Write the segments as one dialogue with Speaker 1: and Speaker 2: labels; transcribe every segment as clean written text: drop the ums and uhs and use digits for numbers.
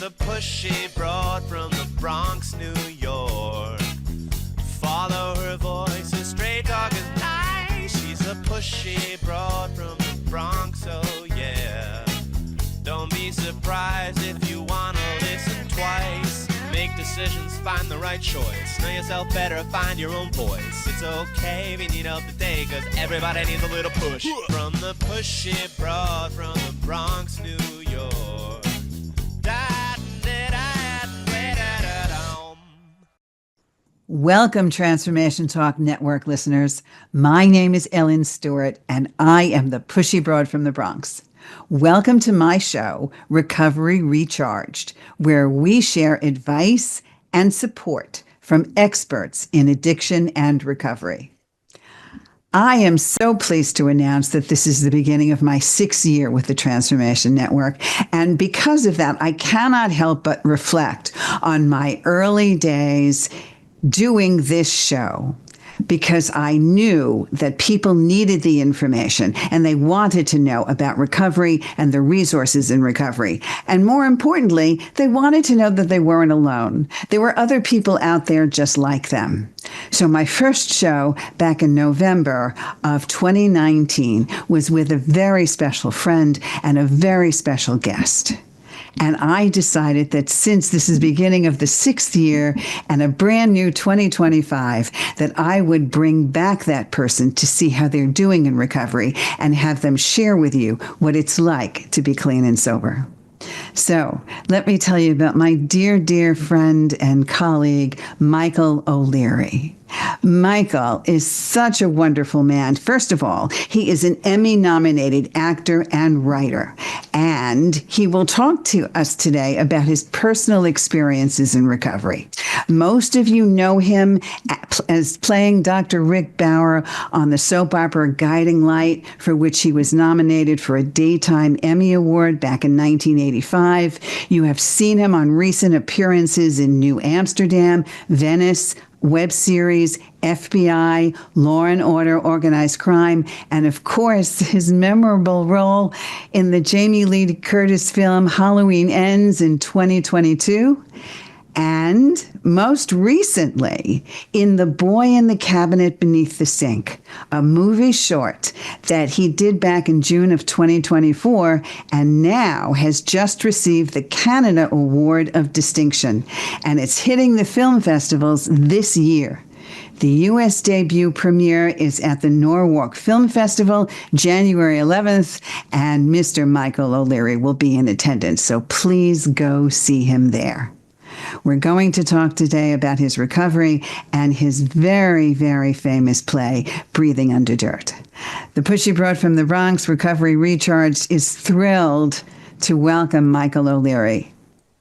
Speaker 1: a pushy broad from the Bronx, New York. Follow her voice, a straight dog is nice. She's a pushy broad from the Bronx, oh yeah. Don't be surprised if you wanna listen twice. Make decisions, find the right choice. Know yourself better, find your own voice. It's okay if you need help today, cause everybody needs a little push. From the pushy broad from the Bronx, New York.
Speaker 2: Welcome, Transformation Talk Network listeners. My name is Ellen Stewart, and I am the pushy broad from the Bronx. Welcome to my show, Recovery Recharged, where we share advice and support from experts in addiction and recovery. I am so pleased to announce that this is the beginning of my 6th year with the Transformation Network. And because of that, I cannot help but reflect on my early days doing this show, because I knew that people needed the information and they wanted to know about recovery and the resources in recovery. And more importantly, they wanted to know that they weren't alone. There were other people out there just like them. So my first show back in November of 2019 was with a very special friend and a very special guest. And I decided that since this is the beginning of the 6th year and a brand new 2025, that I would bring back that person to see how they're doing in recovery and have them share with you what it's like to be clean and sober. So let me tell you about my dear, dear friend and colleague, Michael O'Leary. Michael is such a wonderful man. First of all, he is an Emmy-nominated actor and writer, and he will talk to us today about his personal experiences in recovery. Most of you know him as playing Dr. Rick Bauer on the soap opera Guiding Light, for which he was nominated for a Daytime Emmy Award back in 1985. You have seen him on recent appearances in New Amsterdam, Venice, web series, FBI, Law and Order, Organized Crime, and of course, his memorable role in the Jamie Lee Curtis film Halloween Ends in 2022. And most recently, in The Boy in the Cabinet Beneath the Sink, a movie short that he did back in June of 2024 and now has just received the Canada Award of Distinction. And it's hitting the film festivals this year. The U.S. debut premiere is at the Norwalk Film Festival, January 11th, and Mr. Michael O'Leary will be in attendance, so please go see him there. We're going to talk today about his recovery and his very, very famous play, Breathing Under Dirt. The Pushy Broad from the Bronx, Recovery Recharged, is thrilled to welcome Michael O'Leary.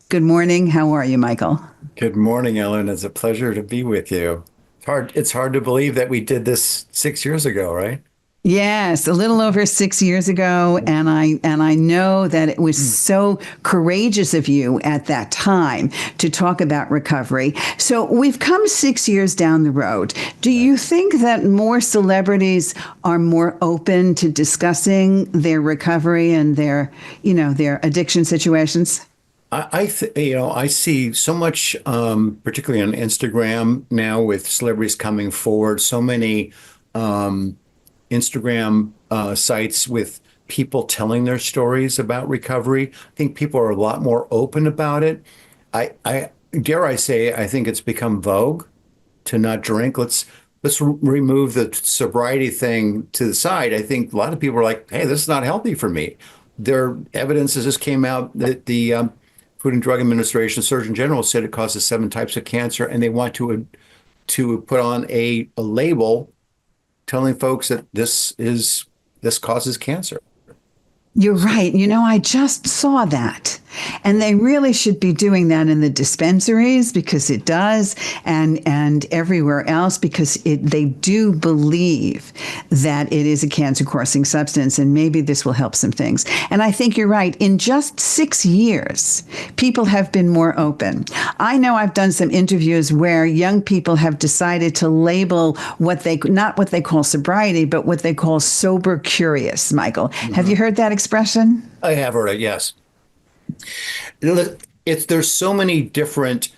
Speaker 2: Good morning. How are you, Michael?
Speaker 3: Good morning, Ellen. It's a pleasure to be with you. It's hard to believe that we did this 6 years ago, right?
Speaker 2: Yes, a little over 6 years ago, and I know that it was so courageous of you at that time to talk about recovery. So we've come 6 years down the road. Do you think that more celebrities are more open to discussing their recovery and their addiction situations?
Speaker 3: I see so much, particularly on Instagram now, with celebrities coming forward. So many Instagram sites with people telling their stories about recovery. I think people are a lot more open about it. I dare I say, I think it's become vogue to not drink. Let's remove the sobriety thing to the side. I think a lot of people are like, hey, this is not healthy for me. Their evidence just came out that the Food and Drug Administration Surgeon General said it causes 7 types of cancer, and they want to put on a label telling folks that this causes cancer.
Speaker 2: You're right. I just saw that. And they really should be doing that in the dispensaries, because it does, and everywhere else, because they do believe that it is a cancer-causing substance, and maybe this will help some things. And I think you're right. In just 6 years, people have been more open. I know I've done some interviews where young people have decided to label not what they call sobriety, but what they call sober curious, Michael. Mm-hmm. Have you heard that expression?
Speaker 3: I have heard it, yes. there's so many different,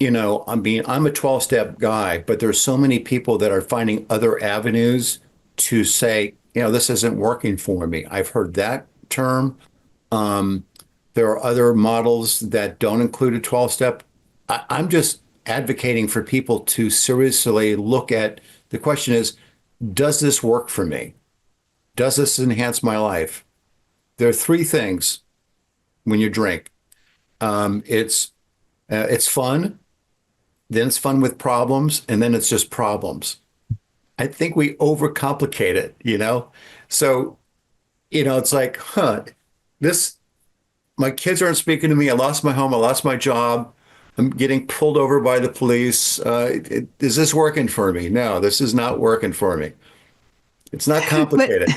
Speaker 3: I mean, I'm a 12-step guy, but there's so many people that are finding other avenues to say, this isn't working for me. I've heard that term. Um, there are other models that don't include a 12-step. I'm just advocating for people to seriously look at the question is, does this work for me? Does this enhance my life? There are three things when you drink. It's fun, then it's fun with problems, and then it's just problems. I think we overcomplicate it. So, it's like, this, my kids aren't speaking to me. I lost my home. I lost my job. I'm getting pulled over by the police. Is this working for me? No, this is not working for me. It's not
Speaker 2: But,
Speaker 3: complicated.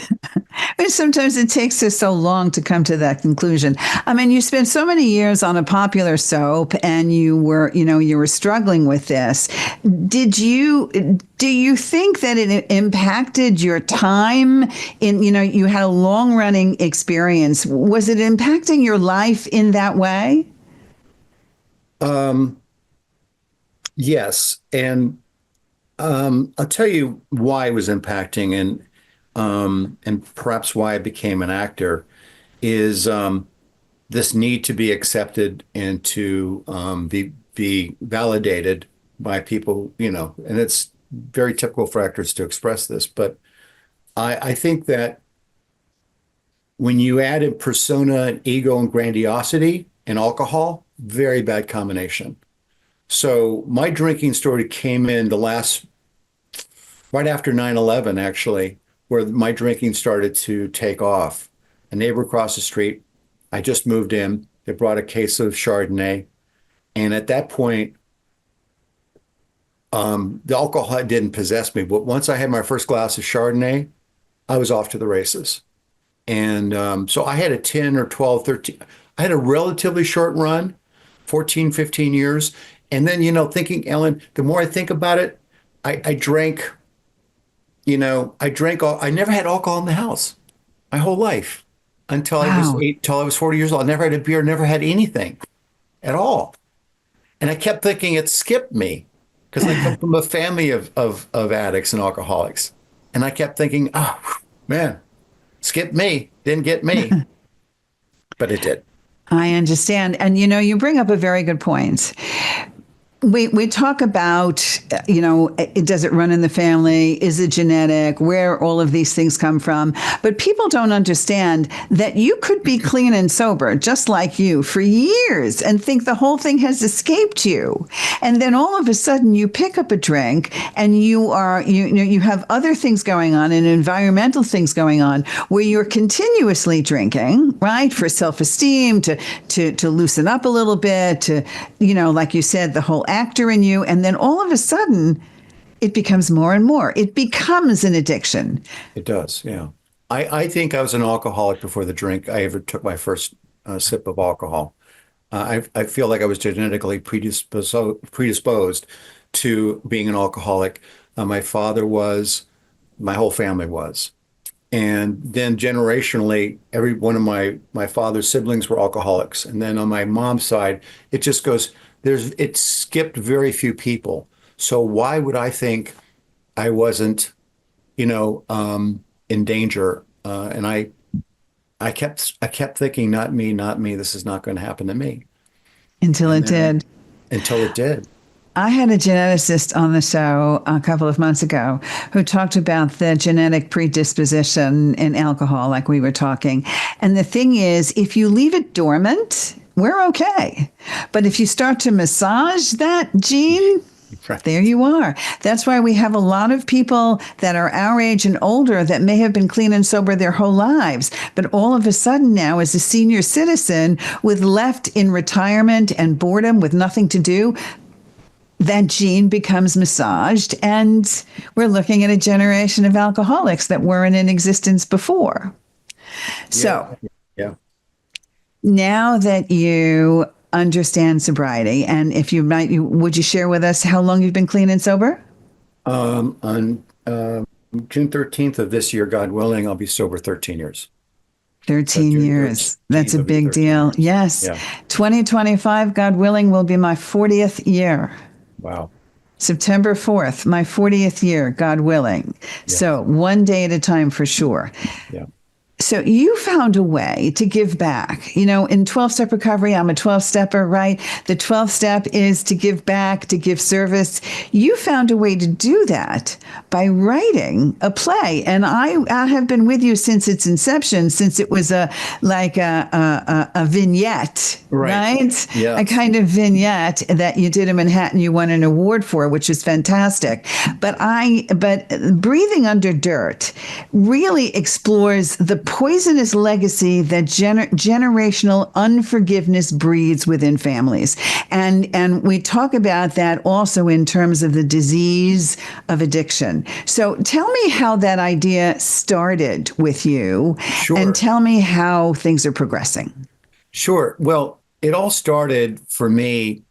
Speaker 2: but sometimes it takes us so long to come to that conclusion. I mean, you spent so many years on a popular soap and you were struggling with this. Do you think that it impacted your time you had a long running experience. Was it impacting your life in that way?
Speaker 3: Um, yes. And I'll tell you why it was impacting and perhaps why I became an actor is this need to be accepted and to be validated by people, and it's very typical for actors to express this. But I think that when you add in persona and ego and grandiosity and alcohol, very bad combination. So my drinking story came in right after 9/11, actually, where my drinking started to take off. A neighbor across the street, I just moved in. They brought a case of Chardonnay. And at that point, the alcohol didn't possess me. But once I had my first glass of Chardonnay, I was off to the races. And so I had a 10 or 12, 13, I had a relatively short run, 14, 15 years. And then, thinking, Ellen, the more I think about it, I drank, I never had alcohol in the house my whole life
Speaker 2: Wow.
Speaker 3: till I was 40 years old. I never had a beer, never had anything at all. And I kept thinking it skipped me because I come from a family of addicts and alcoholics. And I kept thinking, oh, man, skipped me, didn't get me, but it did.
Speaker 2: I understand. And you bring up a very good point. We talk about, does it run in the family? Is it genetic? Where all of these things come from? But people don't understand that you could be clean and sober, just like you, for years and think the whole thing has escaped you. And then all of a sudden you pick up a drink and you have other things going on and environmental things going on where you're continuously drinking, right? For self-esteem, to loosen up a little bit, to, like you said, the whole actor in you. And then all of a sudden, it becomes more and more. It becomes an addiction.
Speaker 3: It does, yeah. I think I was an alcoholic before the drink. I ever took my first sip of alcohol. I feel like I was genetically predisposed to being an alcoholic. My father was, my whole family was. And then generationally, every one of my father's siblings were alcoholics. And then on my mom's side, it just goes, it skipped very few people. So why would I think I wasn't, in danger? And I kept thinking, not me, not me. This is not going to happen to me.
Speaker 2: Until
Speaker 3: And
Speaker 2: it
Speaker 3: then
Speaker 2: did.
Speaker 3: until it did.
Speaker 2: I had a geneticist on the show a couple of months ago who talked about the genetic predisposition in alcohol, like we were talking. And the thing is, if you leave it dormant, we're okay. But if you start to massage that gene,
Speaker 3: Right.
Speaker 2: there you are. That's why we have a lot of people that are our age and older that may have been clean and sober their whole lives. But all of a sudden now, as a senior citizen with left in retirement and boredom with nothing to do, that gene becomes massaged, and we're looking at a generation of alcoholics that weren't in existence before.
Speaker 3: Yeah.
Speaker 2: So
Speaker 3: Yeah.
Speaker 2: now that you understand sobriety, and if you might, would you share with us how long you've been clean and sober?
Speaker 3: On June 13th of this year, God willing, I'll be sober 13 years. So
Speaker 2: 13 years. That's a
Speaker 3: it'll be
Speaker 2: big
Speaker 3: 13
Speaker 2: deal.
Speaker 3: years.
Speaker 2: Yes.
Speaker 3: Yeah.
Speaker 2: 2025, God willing, will be my 40th year.
Speaker 3: Wow.
Speaker 2: September 4th, my 40th year, God willing.
Speaker 3: Yes.
Speaker 2: So one day at a time for sure.
Speaker 3: Yeah.
Speaker 2: So you found a way to give back. You know, in 12-step recovery, I'm a 12-stepper, right? The 12th step is to give back, to give service. You found a way to do that by writing a play. And I have been with you since its inception, since it was a vignette, right?
Speaker 3: Yeah.
Speaker 2: A kind of vignette that you did in Manhattan, you won an award for, which is fantastic. But Breathing Under Dirt really explores the poisonous legacy that generational unforgiveness breeds within families. And we talk about that also in terms of the disease of addiction. So tell me how that idea started with you.
Speaker 3: Sure.
Speaker 2: And tell me how things are progressing.
Speaker 3: Sure. Well, it all started for me.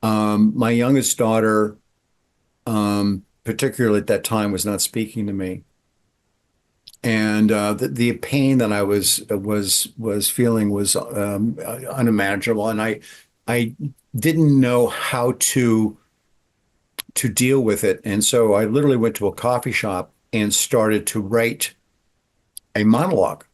Speaker 3: My youngest daughter, particularly at that time, was not speaking to me. And the pain that I was feeling was unimaginable, and I didn't know how to deal with it. And so I literally went to a coffee shop and started to write a monologue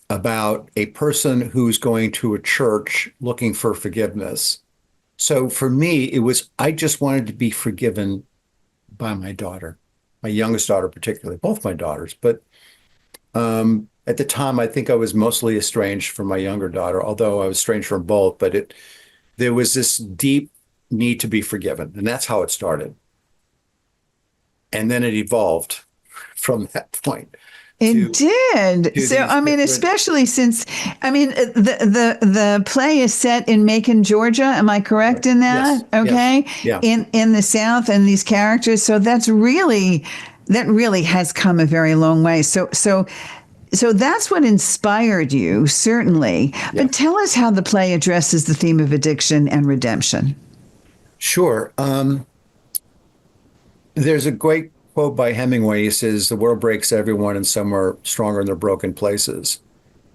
Speaker 3: about a person who's going to a church looking for forgiveness. So for me, I just wanted to be forgiven by my daughter. My youngest daughter, particularly, both my daughters. But at the time, I think I was mostly estranged from my younger daughter, although I was estranged from both. But there was this deep need to be forgiven, and that's how it started. And then it evolved from that point.
Speaker 2: It did.
Speaker 3: to
Speaker 2: So,
Speaker 3: these
Speaker 2: I mean,
Speaker 3: different-
Speaker 2: especially since, I mean, the play is set in Macon, Georgia. Am I correct in that?
Speaker 3: Yes,
Speaker 2: Okay.
Speaker 3: yes, yeah.
Speaker 2: In the South, and these characters. So that really has come a very long way. So that's what inspired you, certainly.
Speaker 3: Yeah.
Speaker 2: But tell us how the play addresses the theme of addiction and redemption.
Speaker 3: Sure. There's a great quote by Hemingway. He says, "The world breaks everyone, and some are stronger in their broken places."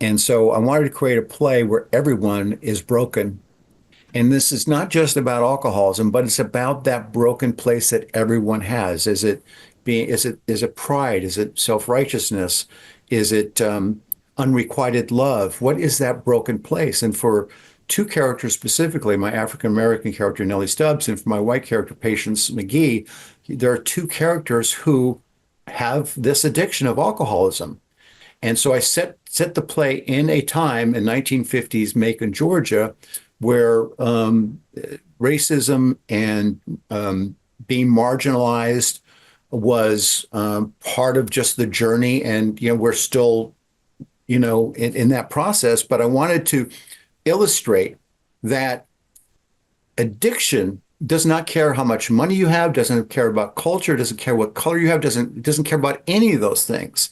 Speaker 3: And so I wanted to create a play where everyone is broken. And this is not just about alcoholism, but it's about that broken place that everyone has. Is it pride? Is it self-righteousness? Is it unrequited love? What is that broken place? And for two characters specifically, my African-American character, Nellie Stubbs, and for my white character, Patience McGee, there are two characters who have this addiction of alcoholism. And so I set the play in a time in 1950s Macon, Georgia, where racism and being marginalized was part of just the journey. And, we're still, in that process. But I wanted to illustrate that addiction does not care how much money you have, doesn't care about culture, doesn't care what color you have, doesn't care about any of those things.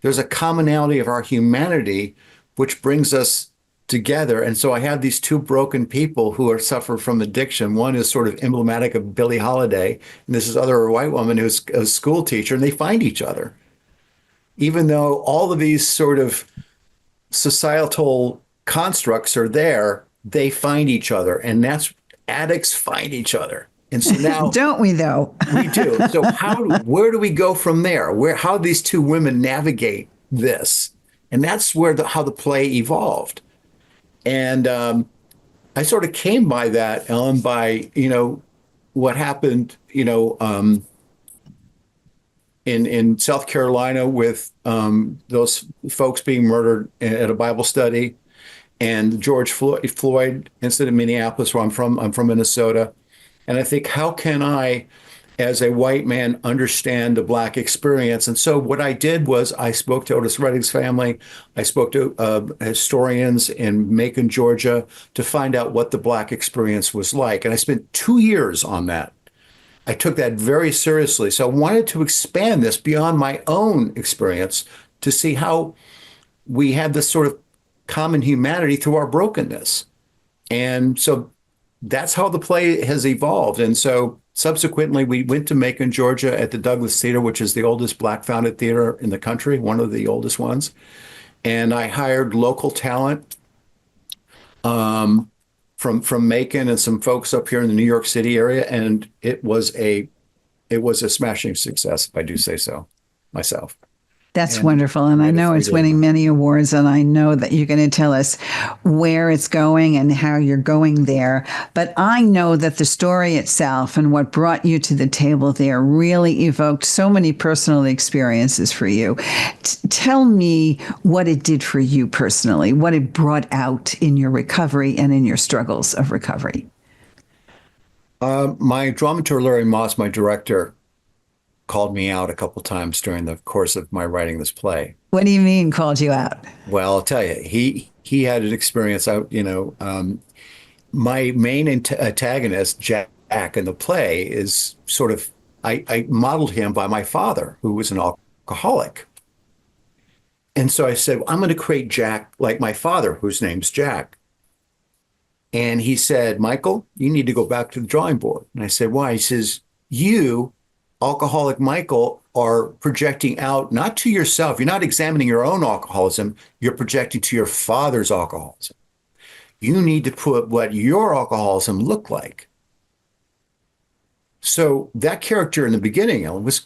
Speaker 3: There's a commonality of our humanity which brings us together. And so I have these two broken people who suffer from addiction. One is sort of emblematic of Billie Holiday, and this is other white woman who's a school teacher, and they find each other. Even though all of these sort of societal constructs are there, they find each other, and that's addicts find each other. And so now,
Speaker 2: don't we though?
Speaker 3: We do. So where do we go from there? How do these two women navigate this? And that's how the play evolved. And I sort of came by that, Ellen, by, what happened, in South Carolina with those folks being murdered at a Bible study, and George Floyd incident in Minneapolis, where I'm from Minnesota. And I think, how can I, as a white man, understand the Black experience? And so what I did was I spoke to Otis Redding's family. I spoke to historians in Macon, Georgia, to find out what the Black experience was like. And I spent 2 years on that. I took that very seriously. So I wanted to expand this beyond my own experience to see how we have this sort of common humanity through our brokenness. And so that's how the play has evolved. And so subsequently, we went to Macon, Georgia at the Douglas Theater, which is the oldest Black founded theater in the country, one of the oldest ones. And I hired local talent from Macon and some folks up here in the New York City area. And it was a smashing success, if I do say so myself.
Speaker 2: That's
Speaker 3: And
Speaker 2: wonderful. And
Speaker 3: we
Speaker 2: I
Speaker 3: had a
Speaker 2: know it's
Speaker 3: three-day
Speaker 2: winning
Speaker 3: run.
Speaker 2: many awards. And I know that you're going to tell us where it's going and how you're going there. But I know that the story itself and what brought you to the table there really evoked so many personal experiences for you. Tell me what it did for you personally, what it brought out in your recovery and in your struggles of recovery.
Speaker 3: My dramaturg, Larry Moss, my director, called me out a couple times during the course of my writing this play.
Speaker 2: What do you mean called you out?
Speaker 3: Well, I'll tell you, he had an experience. My main antagonist, Jack, in the play is sort of I modeled him by my father, who was an alcoholic. And so I said, I'm going to create Jack like my father, whose name's Jack. And he said, Michael, you need to go back to the drawing board. And I said, why? He says, you, alcoholic Michael, are projecting out not to yourself. You're not examining your own alcoholism. You're projecting to your father's alcoholism. You need to put what your alcoholism looked like. So that character in the beginning, Ellen, was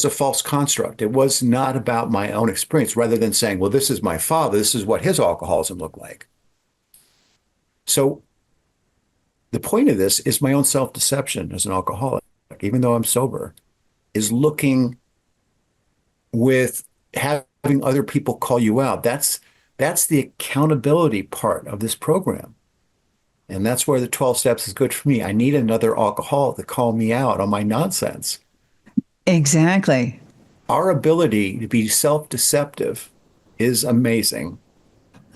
Speaker 3: a false construct. It was not about my own experience, rather than saying, well, this is my father. This is what his alcoholism looked like. So the point of this is my own self-deception as an alcoholic, even though I'm sober, is looking with having other people call you out. That's the accountability part of this program. And that's where the 12 steps is good for me. I need another alcoholic to call me out on my nonsense.
Speaker 2: Exactly.
Speaker 3: Our ability to be self-deceptive is amazing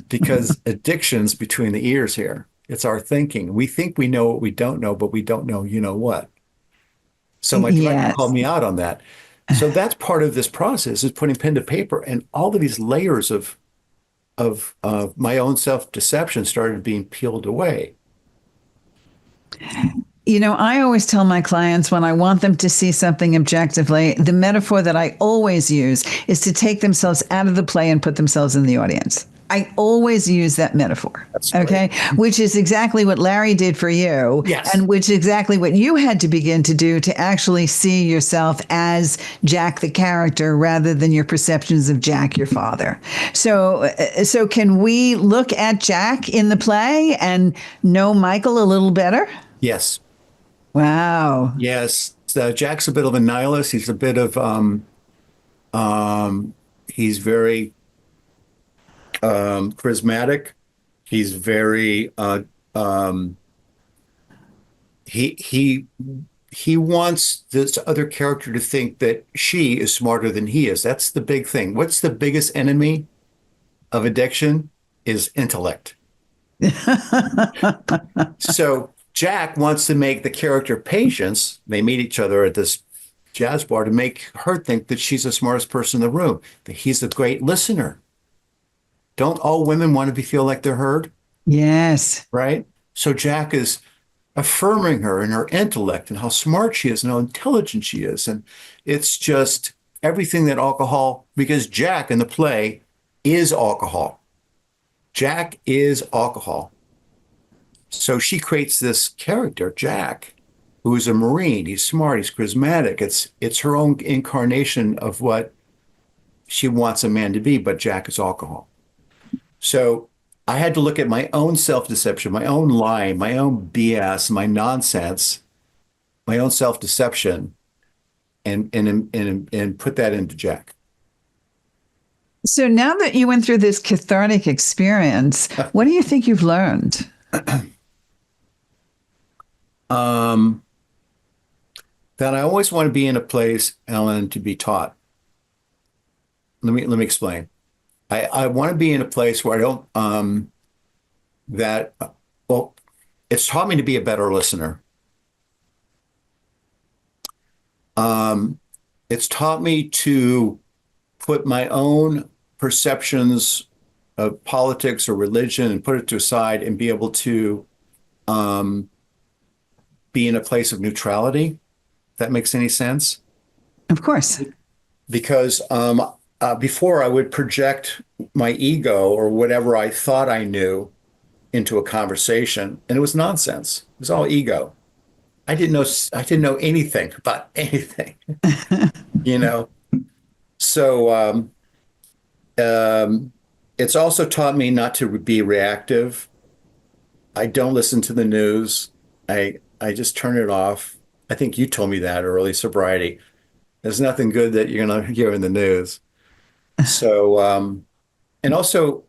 Speaker 3: because addiction's between the ears here. It's our thinking. We think we know what we don't know, but we don't know you know what. So my director called
Speaker 2: Yes.
Speaker 3: me out on that. So that's part of this process, is putting pen to paper, and all of these layers of my own self-deception started being peeled away.
Speaker 2: You know, I always tell my clients when I want them to see something objectively, the metaphor that I always use is to take themselves out of the play and put themselves in the audience. I always use that metaphor.
Speaker 3: That's
Speaker 2: Okay.
Speaker 3: great.
Speaker 2: Which is exactly what Larry did for you.
Speaker 3: Yes.
Speaker 2: And which is exactly what you had to begin to do to actually see yourself as Jack the character rather than your perceptions of Jack, your father. So can we look at Jack in the play and know Michael a little better?
Speaker 3: Yes.
Speaker 2: Wow.
Speaker 3: Yes. Jack's a bit of a nihilist. He's a bit of he's very charismatic. He's very he wants this other character to think that she is smarter than he is. That's the big thing. What's the biggest enemy of addiction? Is intellect. So Jack wants to make the character Patience, they meet each other at this jazz bar, to make her think that she's the smartest person in the room, that he's a great listener. Don't all women want to feel like they're heard?
Speaker 2: Yes.
Speaker 3: Right? So Jack is affirming her and her intellect and how smart she is and how intelligent she is. And it's just everything that alcohol, because Jack in the play is alcohol. Jack is alcohol. So she creates this character, Jack, who is a Marine. He's smart, he's charismatic. It's her own incarnation of what she wants a man to be, but Jack is alcohol. So I had to look at my own self-deception, my own lying, my own BS, my nonsense, my own self-deception, and put that into Jack.
Speaker 2: So now that you went through this cathartic experience, what do you think you've learned?
Speaker 3: That I always want to be in a place, Ellen, to be taught. Let me explain. I want to be in a place where I don't well, it's taught me to be a better listener. It's taught me to put my own perceptions of politics or religion and put it to aside and be able to be in a place of neutrality, if that makes any sense.
Speaker 2: Of course.
Speaker 3: Because before I would project my ego or whatever I thought I knew into a conversation, and it was nonsense. It was all ego. I didn't know anything about anything, you know. So it's also taught me not to be reactive. I don't listen to the news. I just turn it off. I think you told me that early sobriety. There's nothing good that you're gonna hear in the news. So and also,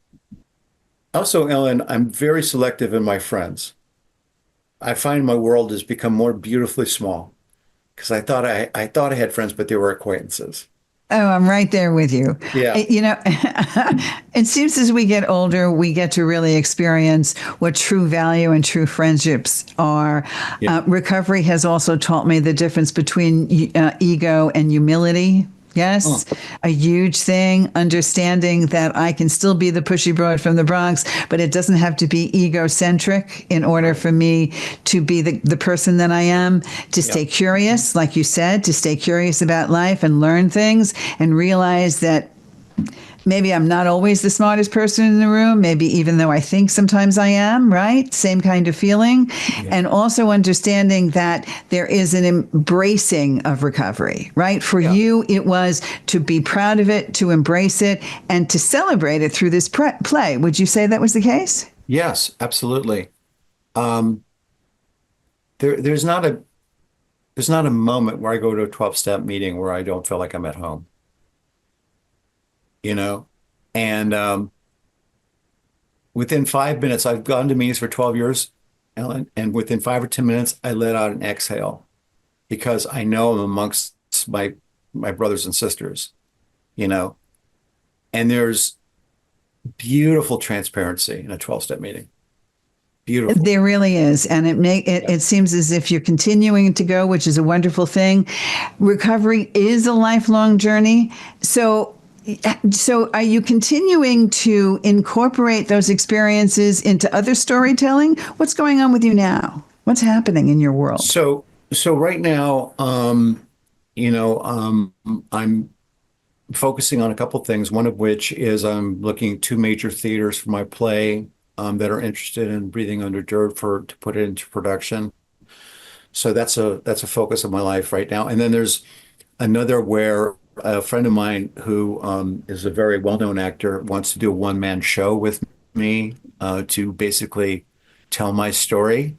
Speaker 3: Ellen, I'm very selective in my friends. I find my world has become more beautifully small because I thought I had friends, but they were acquaintances.
Speaker 2: Oh, I'm right there with you.
Speaker 3: Yeah,
Speaker 2: You know, it seems as we get older, we get to really experience what true value and true friendships are.
Speaker 3: yeah.
Speaker 2: Recovery has also taught me the difference between ego and humility. Yes,
Speaker 3: Oh,
Speaker 2: a huge thing, understanding that I can still be the pushy broad from the Bronx, but it doesn't have to be egocentric in order
Speaker 3: right.
Speaker 2: for me to be the person that I am, to
Speaker 3: Yeah,
Speaker 2: stay curious, like you said, to stay curious about life and learn things and realize that maybe I'm not always the smartest person in the room, maybe even though I think sometimes I am, right? Same kind of feeling.
Speaker 3: yeah,
Speaker 2: And also understanding that there is an embracing of recovery, right? For
Speaker 3: yeah.
Speaker 2: you, it was to be proud of it, to embrace it, and to celebrate it through this play. Would you say that was the case?
Speaker 3: Yes, absolutely. Um, there's not a moment where I go to a 12-step meeting where I don't feel like I'm at home, you know? And within 5 minutes, I've gone to meetings for 12 years, Ellen, and within 5 or 10 minutes, I let out an exhale because I know I'm amongst my brothers and sisters, you know, and there's beautiful transparency in a 12-step meeting. Beautiful.
Speaker 2: There really is, and
Speaker 3: Yeah.
Speaker 2: it seems as if you're continuing to go, which is a wonderful thing. Recovery is a lifelong journey, so. So, are you continuing to incorporate those experiences into other storytelling? What's going on with you now? What's happening in your world?
Speaker 3: So right now, you know, I'm focusing on a couple things. One of which is I'm looking at two major theaters for my play that are interested in breathing under dirt for to put it into production. So that's a focus of my life right now. And then there's another where a friend of mine who is a very well-known actor wants to do a one-man show with me to basically tell my story.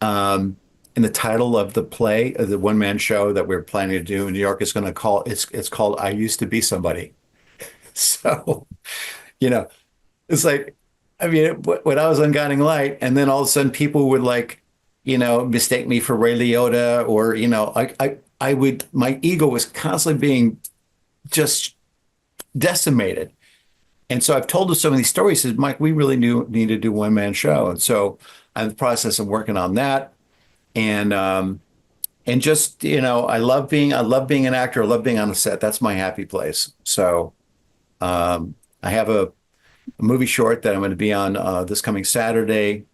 Speaker 3: And the title of the play, of the one-man show that we're planning to do in New York is going to call it's called "I Used to Be Somebody." So, you know, it's like, I mean, when I was on Guiding Light, and then all of a sudden people would like, mistake me for Ray Liotta, or I would, my ego was constantly being just decimated. And so I've told her so many stories. Says, Mike, we really need to do one man show. And so I'm in the process of working on that. And just, I love being an actor. I love being on a set. That's my happy place. So I have a movie short that I'm going to be on this coming Saturday,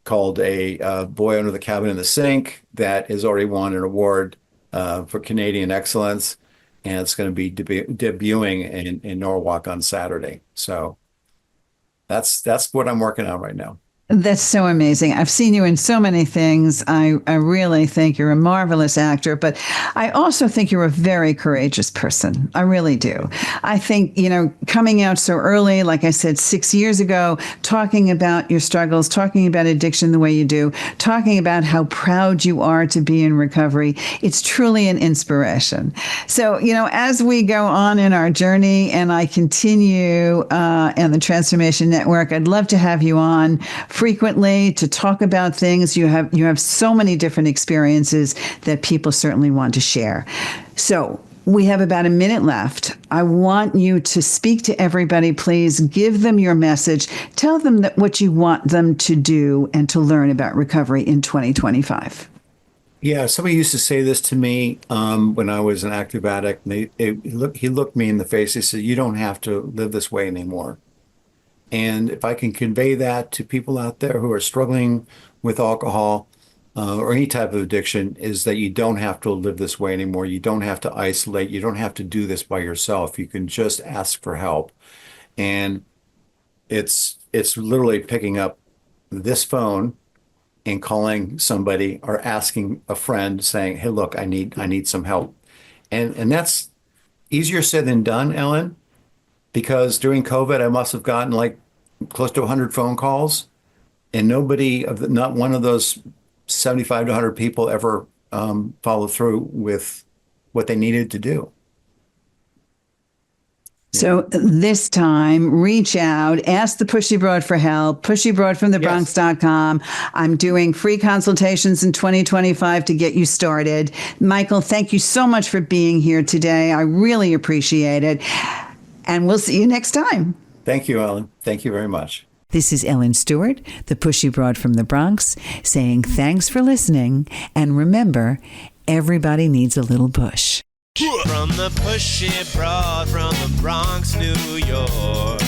Speaker 3: called A Boy Under the Cabin in the Sink, that has already won an award for Canadian excellence, and it's going to be debuting in Norwalk on Saturday. So that's what I'm working on right now.
Speaker 2: That's so amazing. I've seen you in so many things. I really think you're a marvelous actor, but I also think you're a very courageous person. I really do. I think, coming out so early, like I said, 6 years ago, talking about your struggles, talking about addiction the way you do, talking about how proud you are to be in recovery, it's truly an inspiration. So, as we go on in our journey and I continue and the Transformation Network, I'd love to have you on frequently to talk about things. You have so many different experiences that people certainly want to share. So we have about a minute left. I want you to speak to everybody. Please give them your message. Tell them that what you want them to do and to learn about recovery in 2025.
Speaker 3: Yeah, somebody used to say this to me when I was an active addict. And he looked me in the face. He said, "You don't have to live this way anymore." And if I can convey that to people out there who are struggling with alcohol, or any type of addiction is that you don't have to live this way anymore. You don't have to isolate. You don't have to do this by yourself. You can just ask for help. And it's literally picking up this phone and calling somebody or asking a friend saying, "Hey, look, I need some help." And that's easier said than done, Ellen, because during COVID, I must have gotten like close to 100 phone calls, and not one of those 75 to 100 people ever followed through with what they needed to do.
Speaker 2: So this time, reach out, ask the Pushy Broad for help, pushybroadfromthebronx.com. I'm doing free consultations in 2025 to get you started. Michael, thank you so much for being here today. I really appreciate it. And we'll see you next time.
Speaker 3: Thank you, Ellen. Thank you very much.
Speaker 2: This is Ellen Stewart, the Pushy Broad from the Bronx, saying thanks for listening. And remember, everybody needs a little push.
Speaker 1: From the pushy broad from the Bronx, New York.